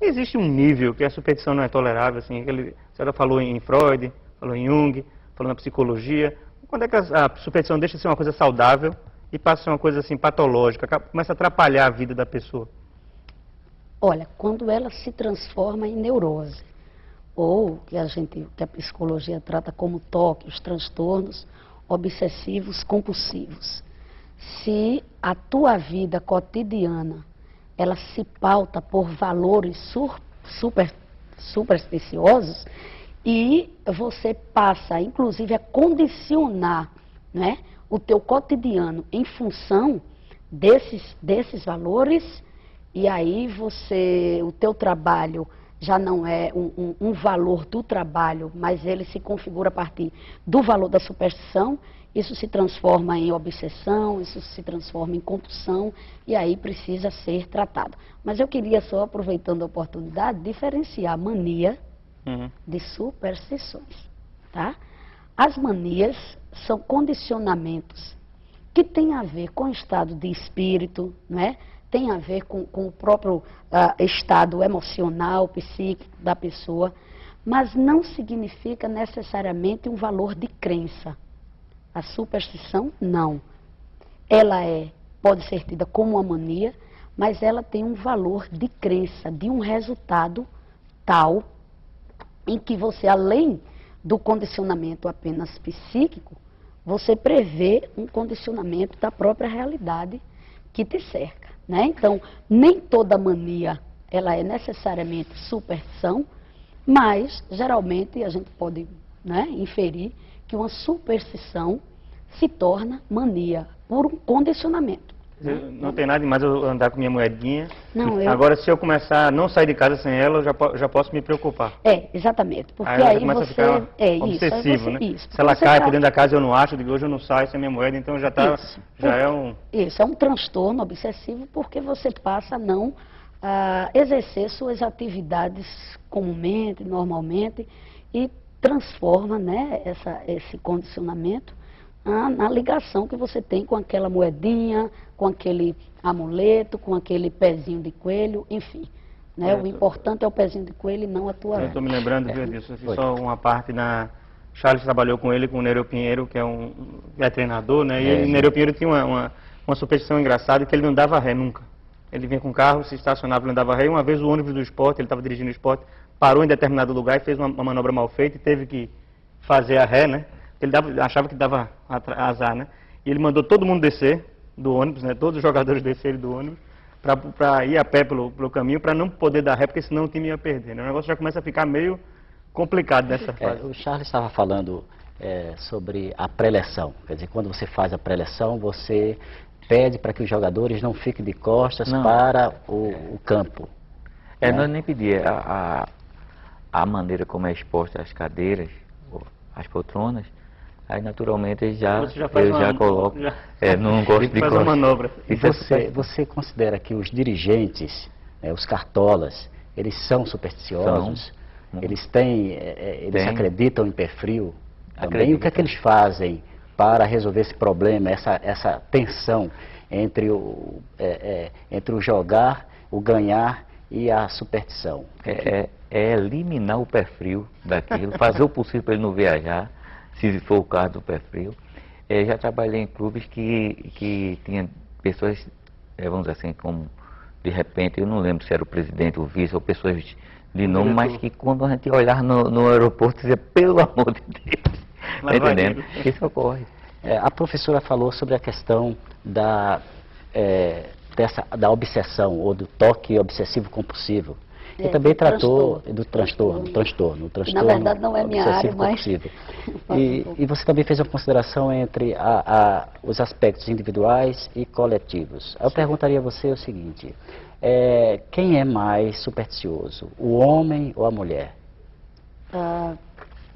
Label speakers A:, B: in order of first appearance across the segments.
A: Existe um nível que a superstição não é tolerável, assim, a senhora falou em Freud, falou em Jung, falou na psicologia. Quando é que a superstição deixa de ser uma coisa saudável e passa a ser uma coisa assim patológica, começa a atrapalhar a vida da pessoa?
B: Olha, quando ela se transforma em neurose, ou que a psicologia trata como TOC, os transtornos obsessivos compulsivos. Se a tua vida cotidiana ela se pauta por valores supersticiosos e você passa, inclusive, a condicionar, né, o teu cotidiano em função desses valores, e aí o teu trabalho já não é um valor do trabalho, mas ele se configura a partir do valor da superstição. Isso se transforma em obsessão, isso se transforma em compulsão, e aí precisa ser tratado. Mas eu queria só, aproveitando a oportunidade, diferenciar mania de superstições, tá? As manias são condicionamentos que têm a ver com o estado de espírito, não é? Tem a ver com o próprio estado emocional, psíquico da pessoa, mas não significa necessariamente um valor de crença. A superstição, não. Ela pode ser tida como uma mania, mas ela tem um valor de crença, de um resultado tal, em que você, além do condicionamento apenas psíquico, você prevê um condicionamento da própria realidade que te cerca, né? Então, nem toda mania ela é necessariamente superstição, mas, geralmente, a gente pode, né, inferir que uma superstição se torna mania por um condicionamento.
A: Não tem nada demais eu andar com minha moedinha.
B: Não,
A: Agora, se eu começar a não sair de casa sem ela, eu já posso me preocupar.
B: Exatamente. Porque
A: aí
B: você...
A: a ficar obsessivo, né? Se ela cai por dentro da casa eu não acho, eu digo, hoje eu não saio sem minha moeda, então
B: Isso é um transtorno obsessivo, porque você passa a não exercer suas atividades comumente, normalmente, e transforma, né, esse condicionamento na ligação que você tem com aquela moedinha, com aquele amuleto, com aquele pezinho de coelho, enfim. Né? O importante é o pezinho de coelho e não a tua
A: Eu
B: vida.
A: estou me lembrando disso. Só uma parte Charles trabalhou com ele, com o Nereu Pinheiro, que é treinador, né? E o Nereu Pinheiro tinha uma superstição engraçada, que ele não dava ré nunca. Ele vinha com o carro, se estacionava e não dava ré. E uma vez o ônibus do esporte, ele estava dirigindo o esporte, parou em determinado lugar e fez uma manobra mal feita e teve que fazer a ré, né? Ele achava que dava azar, né? E ele mandou todo mundo descer do ônibus, né? Todos os jogadores descerem do ônibus para ir a pé pelo caminho, para não poder dar ré, porque senão o time ia perder, né? O negócio já começa a ficar meio complicado nessa fase.
C: O Charles estava falando sobre a pré-eleção. Quer dizer, quando você faz a pré-eleção, você pede para que os jogadores não fiquem de costas para o campo.
D: Né? Não é nem pedir. A maneira como é exposta as cadeiras, as poltronas, aí naturalmente eu já coloco, não gosto de
A: fazer uma manobra.
C: E você considera que os dirigentes, os cartolas, eles são supersticiosos? Eles eles acreditam em pé frio também? O que é que eles fazem para resolver esse problema, essa tensão entre o jogar, o ganhar e a superstição?
D: É eliminar o pé frio daquilo, fazer o possível para ele não viajar, se for o caso do pé frio. Já trabalhei em clubes que tinha pessoas, vamos dizer assim, como de repente, eu não lembro se era o presidente, o vice, ou pessoas de nome, mas que quando a gente olhar no aeroporto, dizia, pelo amor de Deus, tá entendendo? Isso ocorre.
C: A professora falou sobre a questão da obsessão, ou do toque obsessivo compulsivo. E também tratou do transtorno.
B: Na verdade não é minha área, mas...
C: E você também fez uma consideração entre os aspectos individuais e coletivos. Eu perguntaria a você o seguinte, quem é mais supersticioso, o homem ou a mulher?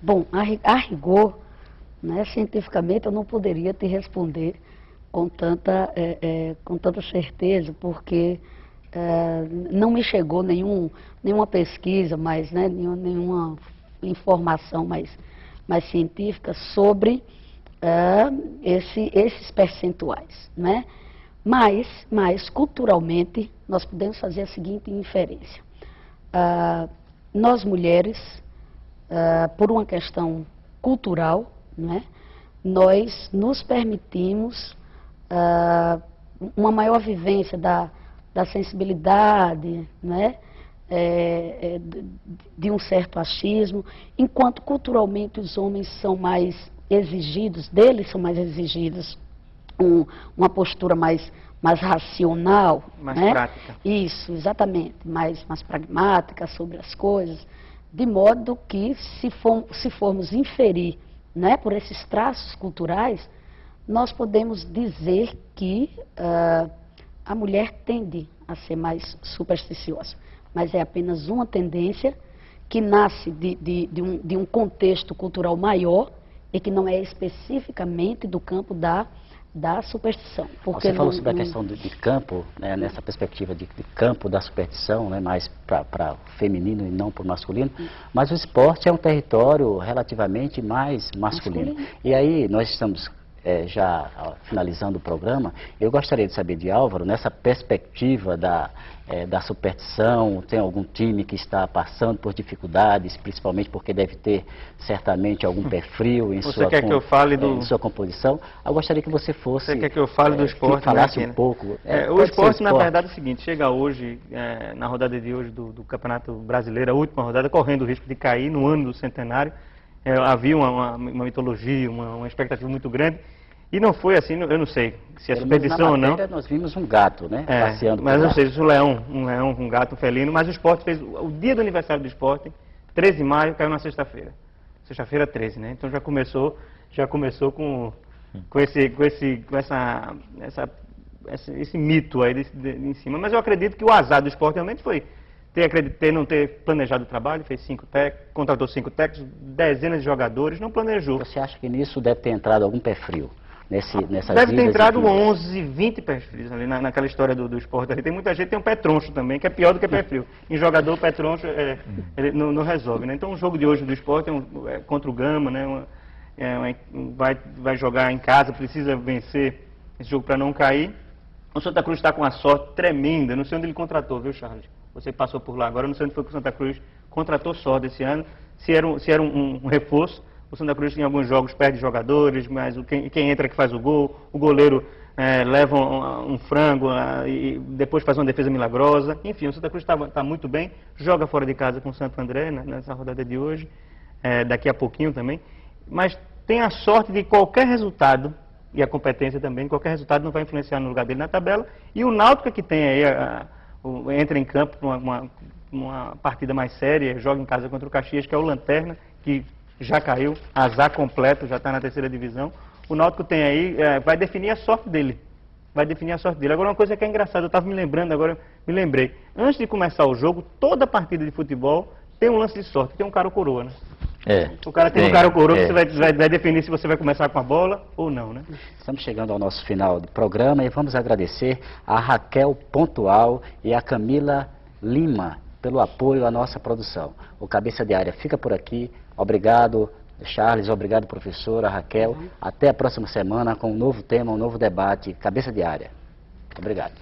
B: Bom, a rigor, né, cientificamente eu não poderia te responder com tanta certeza, porque não me chegou nenhuma pesquisa, né, nenhuma informação mais científica sobre esses percentuais, né? Mas culturalmente nós podemos fazer a seguinte inferência. Nós mulheres, por uma questão cultural, não é? Nós nos permitimos uma maior vivência da sensibilidade, não é? De um certo achismo, enquanto culturalmente os homens são mais exigidos, deles são mais exigidos uma postura mais racional,
A: mais
B: né?
A: prática.
B: Isso, exatamente, mais pragmática sobre as coisas, de modo que se formos inferir, né, por esses traços culturais, nós podemos dizer que a mulher tende a ser mais supersticiosa, mas é apenas uma tendência que nasce de um contexto cultural maior e que não é especificamente do campo da superstição.
C: Porque você falou sobre a questão de campo, né, nessa perspectiva de campo da superstição, né, mais para o feminino e não para o masculino, mas o esporte é um território relativamente mais masculino. E aí nós estamos já finalizando o programa, eu gostaria de saber de Álvaro, nessa perspectiva da superstição, tem algum time que está passando por dificuldades, principalmente porque deve ter certamente algum pé frio em sua composição. Eu gostaria que você fosse...
A: Você quer que eu fale do esporte?
C: Falasse um pouco.
A: O esporte, na verdade, é o seguinte, chega hoje, na rodada de hoje do Campeonato Brasileiro, a última rodada, correndo o risco de cair no ano do centenário. Havia uma mitologia, uma expectativa muito grande. E não foi assim, eu não sei se é superstição ou não.
C: Nós vimos um gato, né? Passeando
A: mas eu não sei se um leão, um gato, um felino, mas o esporte fez o dia do aniversário do esporte, 13 de maio, caiu na sexta-feira. Sexta-feira 13, né? Então já começou com esse mito aí em cima. Mas eu acredito que o azar do esporte realmente foi não ter planejado o trabalho, contratou 5 técnicos, dezenas de jogadores, não planejou.
C: Você acha que nisso deve ter entrado algum pé frio?
A: Deve ter entrado 11, 20 pés frios ali naquela história do esporte. Ali tem muita gente que tem um pé troncho também, que é pior do que pé frio. Em jogador, pé troncho ele não resolve, né? Então o jogo de hoje do esporte é contra o Gama, né? Vai jogar em casa, precisa vencer esse jogo para não cair. O Santa Cruz está com uma sorte tremenda, não sei onde ele contratou, viu, Charles? Você passou por lá agora, não sei onde foi que o Santa Cruz contratou sorte esse ano. Se era um reforço, o Santa Cruz em alguns jogos perde jogadores, mas quem entra que faz o gol, o goleiro leva um frango e depois faz uma defesa milagrosa. Enfim, o Santa Cruz está muito bem, joga fora de casa com o Santo André nessa rodada de hoje, daqui a pouquinho também. Mas tem a sorte de qualquer resultado, e a competência também, qualquer resultado não vai influenciar no lugar dele na tabela. E o Náutico que tem aí, entra em campo para uma partida mais séria, joga em casa contra o Caxias, que é o Lanterna, que já caiu, azar completo, já está na 3ª divisão. O Náutico tem aí, vai definir a sorte dele. Agora, uma coisa que é engraçada, eu estava me lembrando, agora me lembrei. Antes de começar o jogo, toda partida de futebol tem um lance de sorte, tem um cara ou coroa, né? O cara tem um cara ou coroa, você vai definir se você vai começar com a bola ou não, né?
C: Estamos chegando ao nosso final do programa e vamos agradecer a Raquel Pontual e a Camila Lima pelo apoio à nossa produção. O Cabeça de Área fica por aqui. Obrigado, Charles. Obrigado, professora Raquel. Até a próxima semana com um novo tema, um novo debate. Cabeça de Área. Obrigado.